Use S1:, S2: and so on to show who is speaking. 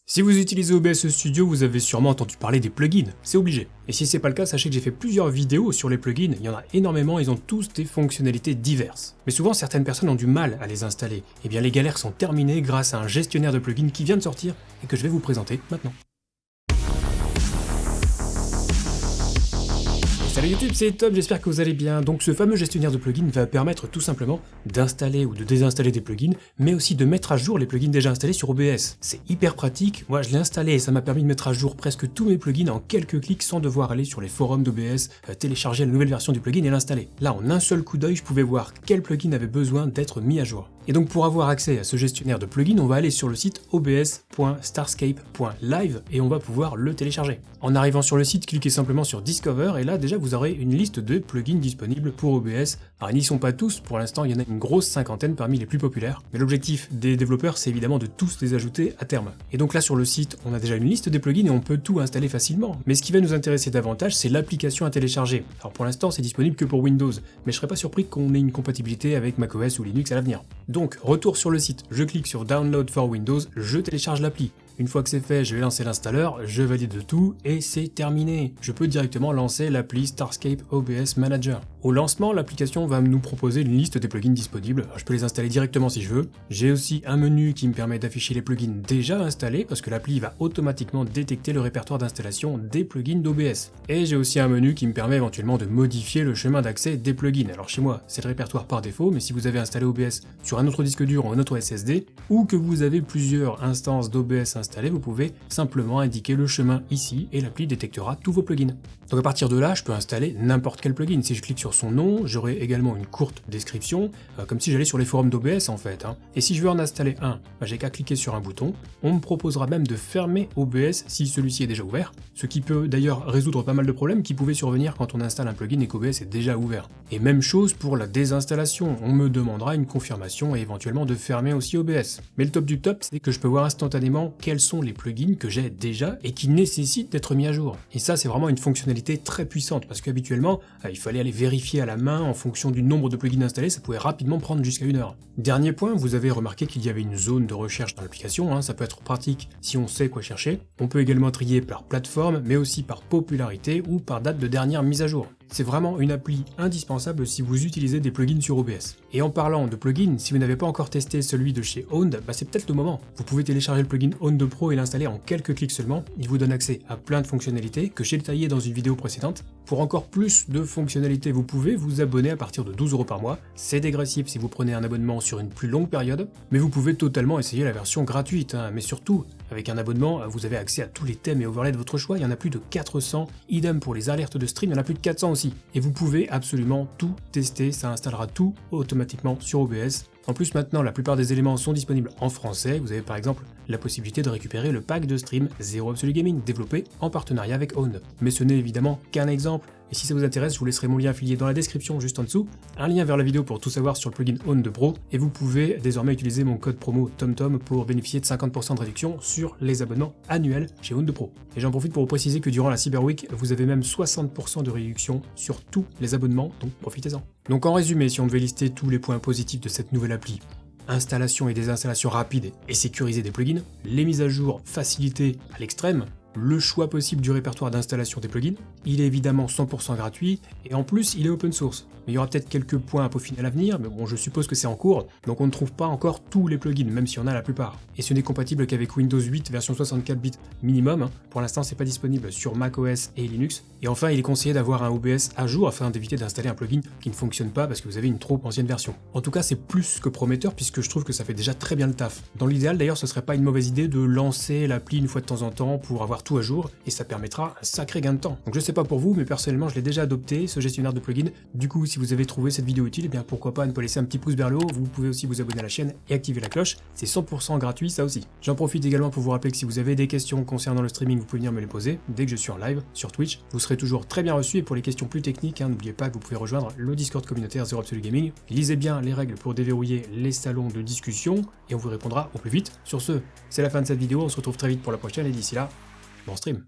S1: Si vous utilisez OBS Studio, vous avez sûrement entendu parler des plugins, c'est obligé. Et si c'est pas le cas, sachez que j'ai fait plusieurs vidéos sur les plugins, il y en a énormément, ils ont tous des fonctionnalités diverses. Mais souvent, certaines personnes ont du mal à les installer. Et bien les galères sont terminées grâce à un gestionnaire de plugins qui vient de sortir et que je vais vous présenter maintenant. Salut YouTube, c'est Tom, j'espère que vous allez bien. Donc ce fameux gestionnaire de plugins va permettre tout simplement d'installer ou de désinstaller des plugins, mais aussi de mettre à jour les plugins déjà installés sur OBS. C'est hyper pratique, moi je l'ai installé et ça m'a permis de mettre à jour presque tous mes plugins en quelques clics sans devoir aller sur les forums d'OBS, télécharger la nouvelle version du plugin et l'installer. Là en un seul coup d'œil, je pouvais voir quel plugin avait besoin d'être mis à jour. Et donc pour avoir accès à ce gestionnaire de plugins, on va aller sur le site obs.starscape.live et on va pouvoir le télécharger. En arrivant sur le site, cliquez simplement sur Discover et là déjà vous aurez une liste de plugins disponibles pour OBS. Alors ils n'y sont pas tous, pour l'instant il y en a une grosse cinquantaine parmi les plus populaires, mais l'objectif des développeurs c'est évidemment de tous les ajouter à terme. Et donc là sur le site, on a déjà une liste des plugins et on peut tout installer facilement. Mais ce qui va nous intéresser davantage, c'est l'application à télécharger. Alors pour l'instant c'est disponible que pour Windows, mais je serais pas surpris qu'on ait une compatibilité avec macOS ou Linux à l'avenir. Donc, retour sur le site, je clique sur Download for Windows, je télécharge l'appli. Une fois que c'est fait, je vais lancer l'installeur, je valide tout et c'est terminé. Je peux directement lancer l'appli Starscape OBS Manager. Au lancement, l'application va nous proposer une liste des plugins disponibles. Je peux les installer directement si je veux. J'ai aussi un menu qui me permet d'afficher les plugins déjà installés parce que l'appli va automatiquement détecter le répertoire d'installation des plugins d'OBS. Et j'ai aussi un menu qui me permet éventuellement de modifier le chemin d'accès des plugins. Alors chez moi, c'est le répertoire par défaut, mais si vous avez installé OBS sur un autre disque dur ou un autre SSD, ou que vous avez plusieurs instances d'OBS installées, vous pouvez simplement indiquer le chemin ici et l'appli détectera tous vos plugins. Donc à partir de là, je peux installer n'importe quel plugin. Si je clique sur son nom, j'aurai également une courte description, comme si j'allais sur les forums d'OBS en fait. Et si je veux en installer un, j'ai qu'à cliquer sur un bouton. On me proposera même de fermer OBS si celui-ci est déjà ouvert, ce qui peut d'ailleurs résoudre pas mal de problèmes qui pouvaient survenir quand on installe un plugin et qu'OBS est déjà ouvert. Et même chose pour la désinstallation, on me demandera une confirmation et éventuellement de fermer aussi OBS. Mais le top du top, c'est que je peux voir instantanément quels sont les plugins que j'ai déjà et qui nécessitent d'être mis à jour. Et ça, c'est vraiment une fonctionnalité très puissante parce qu'habituellement, il fallait aller vérifier à la main en fonction du nombre de plugins installés, ça pouvait rapidement prendre jusqu'à 1 heure. Dernier point, vous avez remarqué qu'il y avait une zone de recherche dans l'application, ça peut être pratique si on sait quoi chercher. On peut également trier par plateforme, mais aussi par popularité ou par date de dernière mise à jour. C'est vraiment une appli indispensable si vous utilisez des plugins sur OBS. Et en parlant de plugins, si vous n'avez pas encore testé celui de chez Owned, c'est peut-être le moment. Vous pouvez télécharger le plugin Owned Pro et l'installer en quelques clics seulement. Il vous donne accès à plein de fonctionnalités que j'ai détaillées dans une vidéo précédente. Pour encore plus de fonctionnalités, vous pouvez vous abonner à partir de 12€ par mois. C'est dégressif si vous prenez un abonnement sur une plus longue période, mais vous pouvez totalement essayer la version gratuite. Mais surtout, avec un abonnement, vous avez accès à tous les thèmes et overlays de votre choix. Il y en a plus de 400. Idem pour les alertes de stream, il y en a plus de 400 aussi. Et vous pouvez absolument tout tester, ça installera tout automatiquement sur OBS. En plus maintenant, la plupart des éléments sont disponibles en français. Vous avez par exemple la possibilité de récupérer le pack de stream Zero Absolute Gaming, développé en partenariat avec Owned. Mais ce n'est évidemment qu'un exemple. Et si ça vous intéresse, je vous laisserai mon lien affilié dans la description juste en dessous, un lien vers la vidéo pour tout savoir sur le plugin Owned Pro, et vous pouvez désormais utiliser mon code promo TomTom pour bénéficier de 50% de réduction sur les abonnements annuels chez Owned Pro. Et j'en profite pour vous préciser que durant la Cyber Week, vous avez même 60% de réduction sur tous les abonnements, donc profitez-en. Donc en résumé, si on devait lister tous les points positifs de cette nouvelle appli, installation et désinstallation rapide et sécurisée des plugins, les mises à jour facilitées à l'extrême, le choix possible du répertoire d'installation des plugins, il est évidemment 100% gratuit et en plus il est open source. Mais il y aura peut-être quelques points à peaufiner à l'avenir, mais bon je suppose que c'est en cours, donc on ne trouve pas encore tous les plugins, même si on a la plupart. Et ce n'est compatible qu'avec Windows 8 version 64 bits minimum, pour l'instant c'est pas disponible sur macOS et Linux. Et enfin il est conseillé d'avoir un OBS à jour afin d'éviter d'installer un plugin qui ne fonctionne pas parce que vous avez une trop ancienne version. En tout cas c'est plus que prometteur puisque je trouve que ça fait déjà très bien le taf. Dans l'idéal d'ailleurs ce serait pas une mauvaise idée de lancer l'appli une fois de temps en temps pour avoir tout à jour, et ça permettra un sacré gain de temps. Donc je sais pas pour vous, mais personnellement je l'ai déjà adopté, ce gestionnaire de plugins. Du coup, si vous avez trouvé cette vidéo utile, bien pourquoi pas ne pas laisser un petit pouce vers le haut, vous pouvez aussi vous abonner à la chaîne et activer la cloche, c'est 100% gratuit ça aussi. J'en profite également pour vous rappeler que si vous avez des questions concernant le streaming, vous pouvez venir me les poser dès que je suis en live sur Twitch, vous serez toujours très bien reçu, et pour les questions plus techniques, n'oubliez pas que vous pouvez rejoindre le Discord communautaire Zero Absolute Gaming. Lisez bien les règles pour déverrouiller les salons de discussion, et on vous répondra au plus vite. Sur ce, c'est la fin de cette vidéo, on se retrouve très vite pour la prochaine, et d'ici là, bon stream.